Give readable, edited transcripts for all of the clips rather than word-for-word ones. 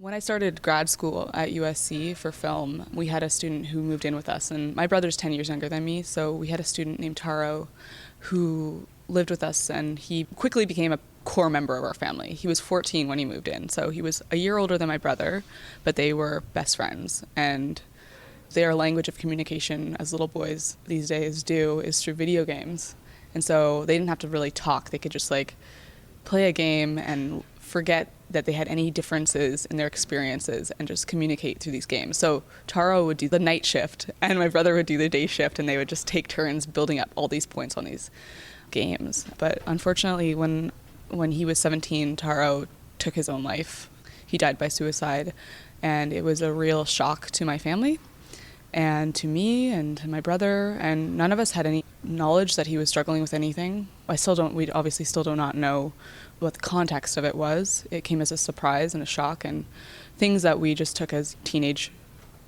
When I started grad school at USC for film, we had a student who moved in with us, and my brother's 10 years younger than me, so we had a student named Taro who lived with us, and he quickly became a core member of our family. He was 14 when he moved in, so he was a year older than my brother, but they were best friends, and their language of communication, as little boys these days do, is through video games. And so they didn't have to really talk. They could just play a game and forget that they had any differences in their experiences and just communicate through these games. So Taro would do the night shift and my brother would do the day shift, and they would just take turns building up all these points on these games. But unfortunately, when he was 17, Taro took his own life. He died by suicide, and it was a real shock to my family and to me and to my brother, and none of us had any knowledge that he was struggling with anything. We obviously still do not know what the context of it was. It came as a surprise and a shock, and things that we just took as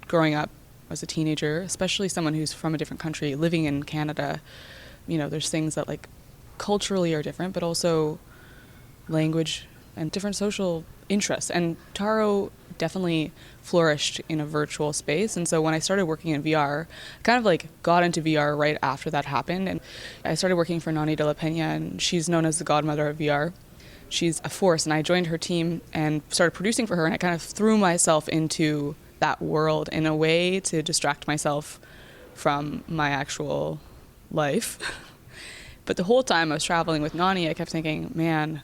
growing up as a teenager, especially someone who's from a different country, living in Canada. There's things that culturally are different, but also language and different social interests. And Taro definitely flourished in a virtual space. And so when I started working in VR, I kind of got into VR right after that happened. And I started working for Nani de la Peña, and she's known as the godmother of VR. She's a force, and I joined her team and started producing for her, and I kind of threw myself into that world in a way to distract myself from my actual life. But the whole time I was traveling with Nani, I kept thinking, man,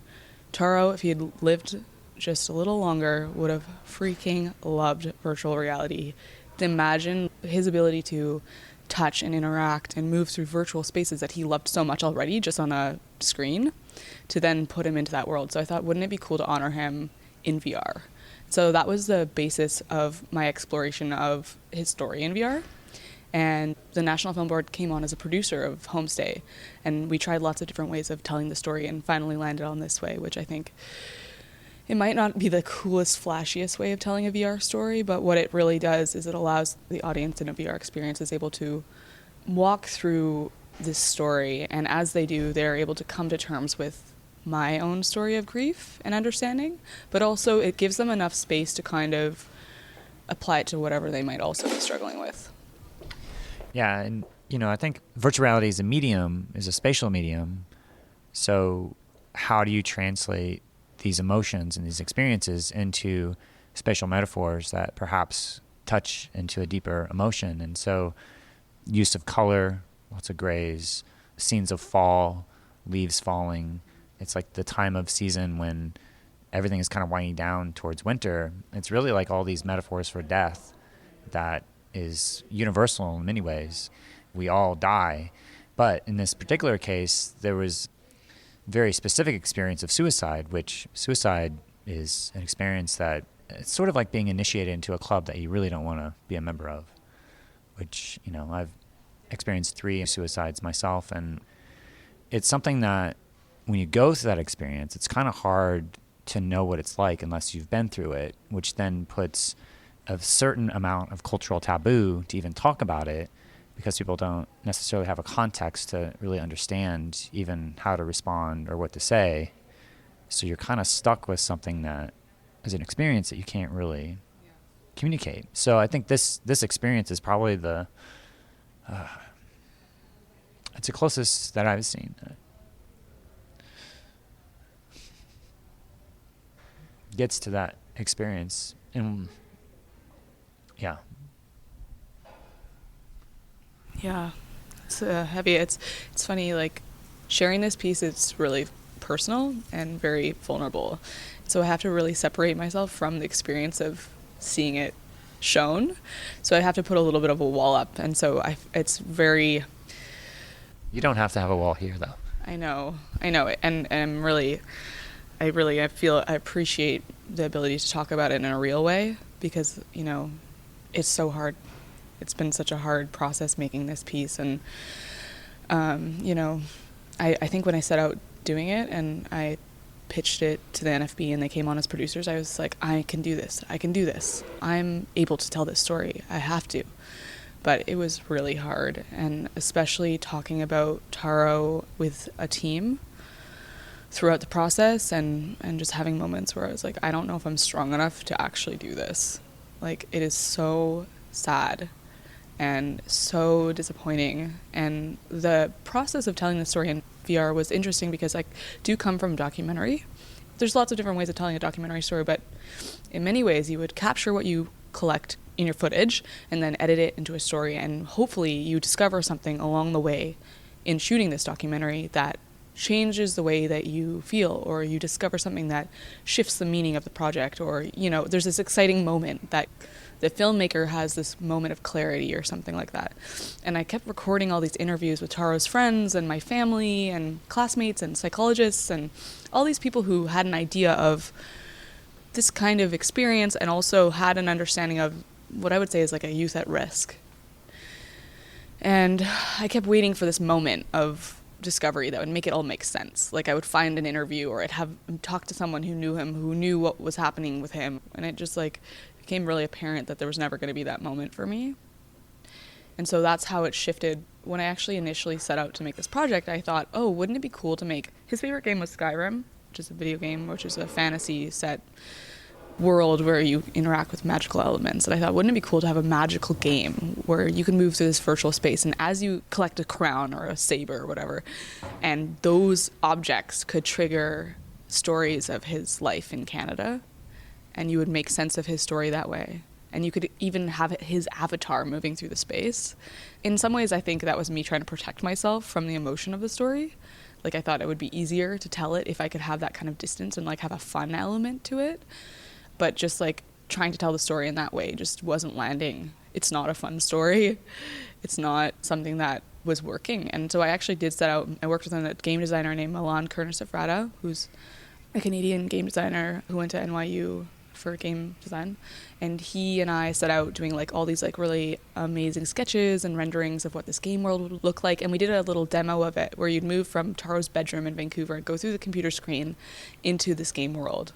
Taro, if he had lived just a little longer, would have freaking loved virtual reality. To imagine his ability to touch and interact and move through virtual spaces that he loved so much already just on a screen, to then put him into that world. So I thought, wouldn't it be cool to honor him in VR? So that was the basis of my exploration of his story in VR. And the National Film Board came on as a producer of Homestay, and we tried lots of different ways of telling the story and finally landed on this way, which I think it might not be the coolest, flashiest way of telling a VR story, but what it really does is it allows the audience in a VR experience is able to walk through this story, and as they do, they're able to come to terms with my own story of grief and understanding, but also it gives them enough space to kind of apply it to whatever they might also be struggling with. Yeah, and I think virtual reality is a spatial medium, so how do you translate these emotions and these experiences into spatial metaphors that perhaps touch into a deeper emotion? And so use of color, lots of grays, scenes of fall, leaves falling. It's like the time of season when everything is kind of winding down towards winter. It's really like all these metaphors for death that is universal in many ways. We all die. But in this particular case, there was very specific experience of suicide, which suicide is an experience that it's sort of like being initiated into a club that you really don't want to be a member of, which, I've experienced 3 suicides myself. And it's something that when you go through that experience, it's kind of hard to know what it's like unless you've been through it, which then puts a certain amount of cultural taboo to even talk about it, because people don't necessarily have a context to really understand even how to respond or what to say. So you're kind of stuck with something that is an experience that you can't really communicate. So I think this experience is probably it's the closest that I've seen. Gets to that experience. And yeah. Yeah, it's heavy. It's funny, sharing this piece, it's really personal and very vulnerable. So I have to really separate myself from the experience of seeing it shown. So I have to put a little bit of a wall up. And so it's very... You don't have to have a wall here, though. I know. And I appreciate the ability to talk about it in a real way, because, it's so hard. It's been such a hard process making this piece. And, I think when I set out doing it and I pitched it to the NFB and they came on as producers, I was like, I can do this. I'm able to tell this story. I have to. But it was really hard. And especially talking about Taro with a team throughout the process, and just having moments where I was like, I don't know if I'm strong enough to actually do this. Like, it is so sad and so disappointing. And the process of telling the story in VR was interesting because I do come from documentary. There's lots of different ways of telling a documentary story, but in many ways you would capture what you collect in your footage and then edit it into a story, and hopefully you discover something along the way in shooting this documentary that changes the way that you feel, or you discover something that shifts the meaning of the project, or, you know, there's this exciting moment that the filmmaker has this moment of clarity or something like that. And I kept recording all these interviews with Taro's friends and my family and classmates and psychologists and all these people who had an idea of this kind of experience and also had an understanding of what I would say is like a youth at risk. And I kept waiting for this moment of discovery that would make it all make sense. Like, I would find an interview, or I'd have talk to someone who knew him, who knew what was happening with him, and it just like became really apparent that there was never going to be that moment for me. And so that's how it shifted. When I actually initially set out to make this project, I thought, oh, wouldn't it be cool to make... His favorite game was Skyrim, which is a video game, which is a fantasy set world where you interact with magical elements. And I thought, wouldn't it be cool to have a magical game where you can move through this virtual space, and as you collect a crown or a saber or whatever, and those objects could trigger stories of his life in Canada, and you would make sense of his story that way. And you could even have his avatar moving through the space. In some ways, I think that was me trying to protect myself from the emotion of the story. Like, I thought it would be easier to tell it if I could have that kind of distance and like have a fun element to it. But just like trying to tell the story in that way just wasn't landing. It's not a fun story. It's not something that was working. And so I actually did set out, I worked with a game designer named Milan Kernisefrada, who's a Canadian game designer who went to NYU for game design. And he and I set out doing like all these like really amazing sketches and renderings of what this game world would look like. And we did a little demo of it where you'd move from Taro's bedroom in Vancouver and go through the computer screen into this game world.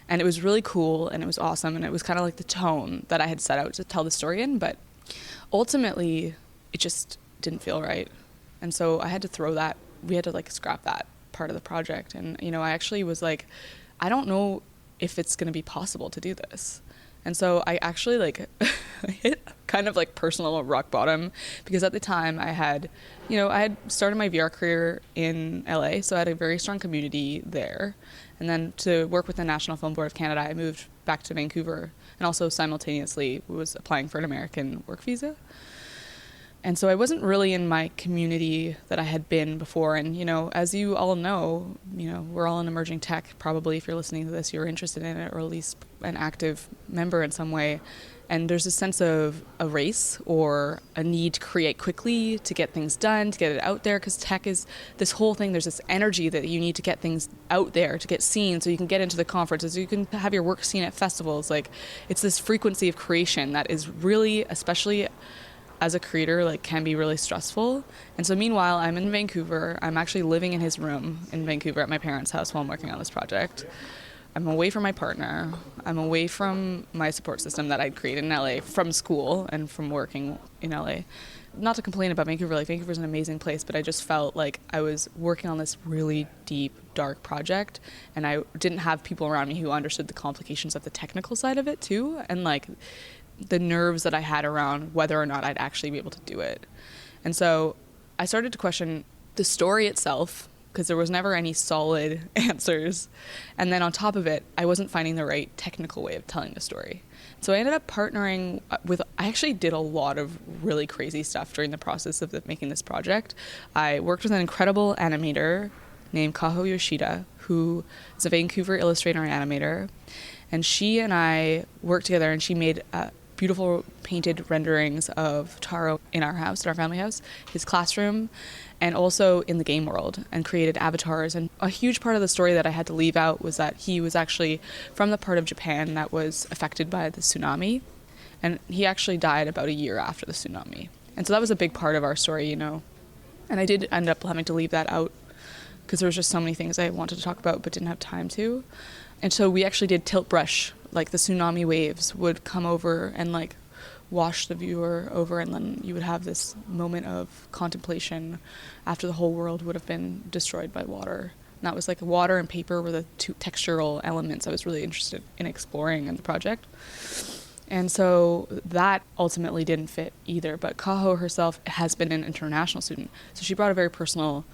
And it was really cool, and it was awesome, and it was kind of like the tone that I had set out to tell the story in, but ultimately it just didn't feel right. And so I had to throw that, we had to like scrap that part of the project. And, you know, I actually was like, I don't know if it's going to be possible to do this. And so I actually like hit kind of like personal rock bottom, because at the time I had started my VR career in LA, so I had a very strong community there. And then to work with the National Film Board of Canada, I moved back to Vancouver, and also simultaneously was applying for an American work visa. And so I wasn't really in my community that I had been before. And, you know, as you all know, you know, we're all in emerging tech. Probably if you're listening to this, you're interested in it, or at least an active member in some way. And there's a sense of a race or a need to create quickly, to get things done, to get it out there, because tech is this whole thing. There's this energy that you need to get things out there, to get seen, so you can get into the conferences, so you can have your work seen at festivals. Like, it's this frequency of creation that is really, especially as a creator, like, can be really stressful. And so meanwhile, I'm in Vancouver. I'm actually living in his room in Vancouver at my parents' house while I'm working on this project. I'm away from my partner. I'm away from my support system that I'd created in LA from school and from working in LA. Not to complain about Vancouver, like, Vancouver's an amazing place, but I just felt like I was working on this really deep, dark project, and I didn't have people around me who understood the complications of the technical side of it too, and like the nerves that I had around whether or not I'd actually be able to do it. And so I started to question the story itself, because there was never any solid answers. And then on top of it, I wasn't finding the right technical way of telling the story. So I ended up partnering with, I actually did a lot of really crazy stuff during the process of making this project. I worked with an incredible animator named Kaho Yoshida, who is a Vancouver illustrator and animator. And she and I worked together, and she made beautiful painted renderings of Taro in our house, in our family house, his classroom, and also in the game world, and created avatars. And a huge part of the story that I had to leave out was that he was actually from the part of Japan that was affected by the tsunami, and he actually died about a year after the tsunami. And so that was a big part of our story, you know. And I did end up having to leave that out because there was just so many things I wanted to talk about but didn't have time to. And so we actually did tilt brush, like the tsunami waves would come over and like wash the viewer over, and then you would have this moment of contemplation after the whole world would have been destroyed by water. And that was like water and paper were the two textural elements I was really interested in exploring in the project. And so that ultimately didn't fit either. But Kaho herself has been an international student. So she brought a very personal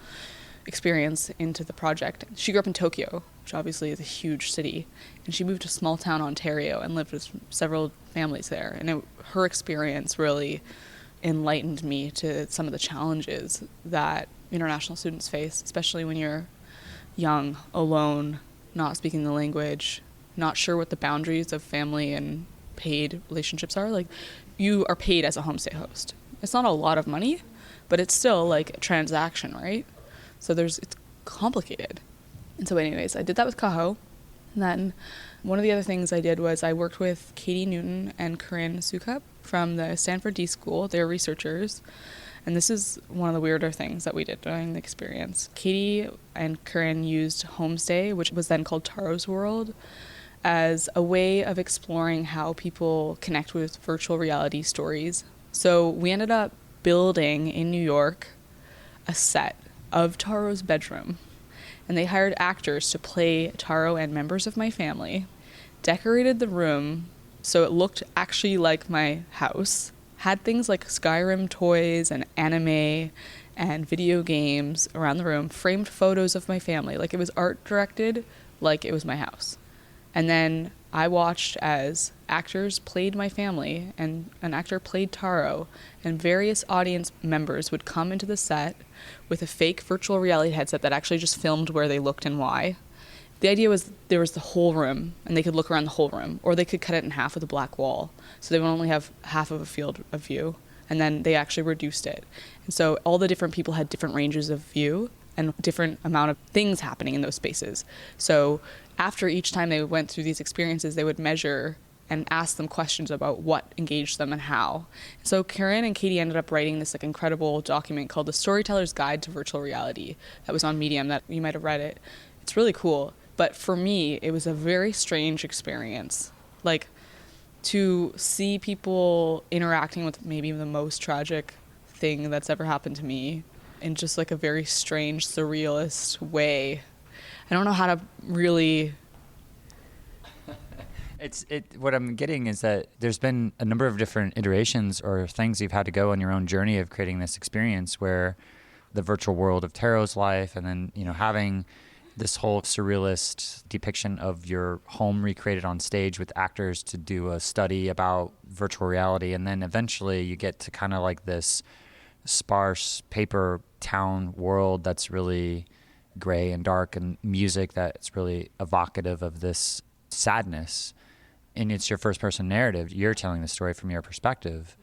experience into the project. She grew up in Tokyo, which obviously is a huge city. And she moved to small town Ontario and lived with several families there. And her experience really enlightened me to some of the challenges that international students face, especially when you're young, alone, not speaking the language, not sure what the boundaries of family and paid relationships are. Like, you are paid as a homestay host. It's not a lot of money, but it's still like a transaction, right? So it's complicated. And so anyways, I did that with Kaho. And then one of the other things I did was I worked with Katie Newton and Corinne Sukup from the Stanford D School. They're researchers. And this is one of the weirder things that we did during the experience. Katie and Corinne used Homestay, which was then called Taro's World, as a way of exploring how people connect with virtual reality stories. So we ended up building in New York a set of Taro's bedroom. And they hired actors to play Taro and members of my family, decorated the room so it looked actually like my house, had things like Skyrim toys and anime and video games around the room, framed photos of my family. Like, it was art directed like it was my house. And then I watched as actors played my family, and an actor played Taro, and various audience members would come into the set with a fake virtual reality headset that actually just filmed where they looked and why. The idea was there was the whole room, and they could look around the whole room, or they could cut it in half with a black wall, so they would only have half of a field of view, and then they actually reduced it. And so all the different people had different ranges of view and different amount of things happening in those spaces. So after each time they went through these experiences, they would measure and ask them questions about what engaged them and how. So Karen and Katie ended up writing this like incredible document called The Storyteller's Guide to Virtual Reality that was on Medium, that you might have read it. It's really cool. But for me, it was a very strange experience. Like, to see people interacting with maybe the most tragic thing that's ever happened to me in just like a very strange, surrealist way. I don't know how to really... What I'm getting is that there's been a number of different iterations or things you've had to go on your own journey of creating this experience, where the virtual world of Taro's life, and then, having this whole surrealist depiction of your home recreated on stage with actors to do a study about virtual reality. And then eventually you get to kind of like this sparse paper town world that's really gray and dark, and music that's really evocative of this sadness. And it's your first person narrative. You're telling the story from your perspective.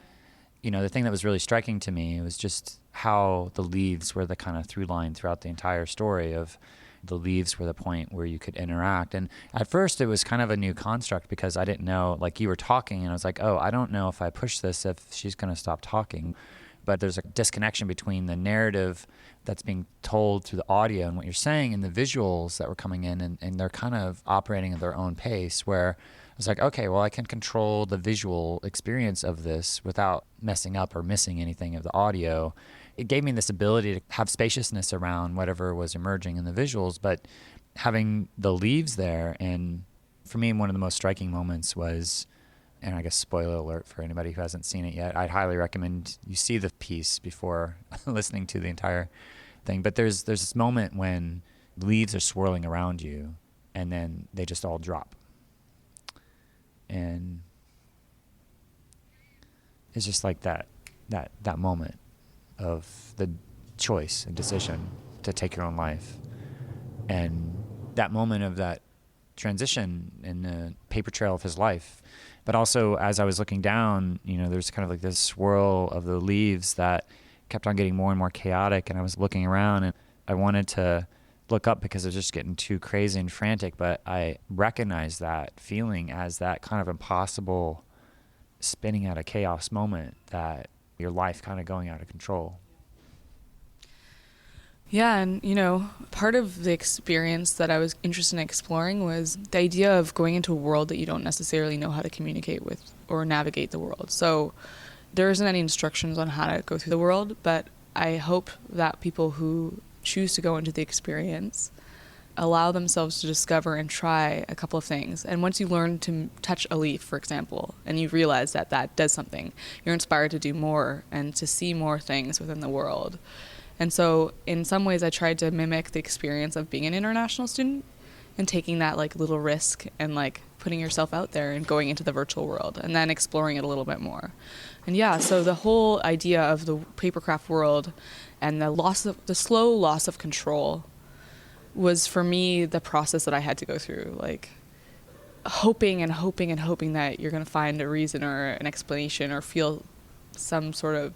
The thing that was really striking to me was just how the leaves were the kind of through line throughout the entire story. Of the leaves were the point where you could interact. And at first it was kind of a new construct, because I didn't know, like, you were talking and I was like, oh, I don't know if I push this, if she's going to stop talking. But there's a disconnection between the narrative that's being told through the audio and what you're saying, and the visuals that were coming in, and they're kind of operating at their own pace, where I was like, okay, well, I can control the visual experience of this without messing up or missing anything of the audio. It gave me this ability to have spaciousness around whatever was emerging in the visuals, but having the leaves there. And for me, one of the most striking moments was, and I guess spoiler alert for anybody who hasn't seen it yet, I'd highly recommend you see the piece before listening to the entire thing. But there's this moment when leaves are swirling around you, and then they just all drop. And it's just like that moment of the choice and decision to take your own life. And that moment of that transition in the paper trail of his life. But also, as I was looking down, there's kind of like this swirl of the leaves that kept on getting more and more chaotic. And I was looking around, and I wanted to look up because it was just getting too crazy and frantic. But I recognized that feeling as that kind of impossible spinning out of chaos moment, that your life kind of going out of control. Yeah, and part of the experience that I was interested in exploring was the idea of going into a world that you don't necessarily know how to communicate with or navigate the world. So there isn't any instructions on how to go through the world, but I hope that people who choose to go into the experience allow themselves to discover and try a couple of things. And once you learn to touch a leaf, for example, and you realize that that does something, you're inspired to do more and to see more things within the world. And so in some ways I tried to mimic the experience of being an international student and taking that like little risk and like putting yourself out there and going into the virtual world and then exploring it a little bit more. And yeah, so the whole idea of the papercraft world and the slow loss of control was for me the process that I had to go through, like hoping and hoping and hoping that you're going to find a reason or an explanation or feel some sort of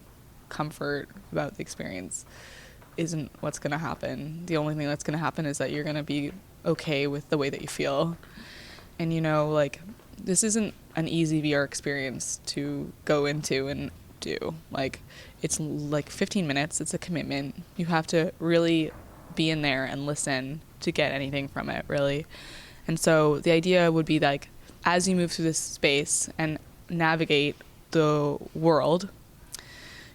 comfort about the experience isn't what's going to happen. The only thing that's going to happen is that you're going to be okay with the way that you feel. And you know, like, this isn't an easy VR experience to go into and do. Like, it's like 15 minutes, it's a commitment. You have to really be in there and listen to get anything from it, really. And so the idea would be like, as you move through this space and navigate the world,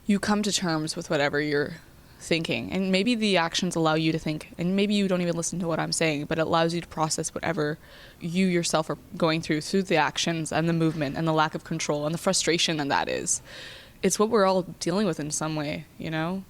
you come to terms with whatever you're thinking. And maybe the actions allow you to think, and maybe you don't even listen to what I'm saying, but it allows you to process whatever you yourself are going through the actions and the movement and the lack of control and the frustration that is. It's what we're all dealing with in some way, you know?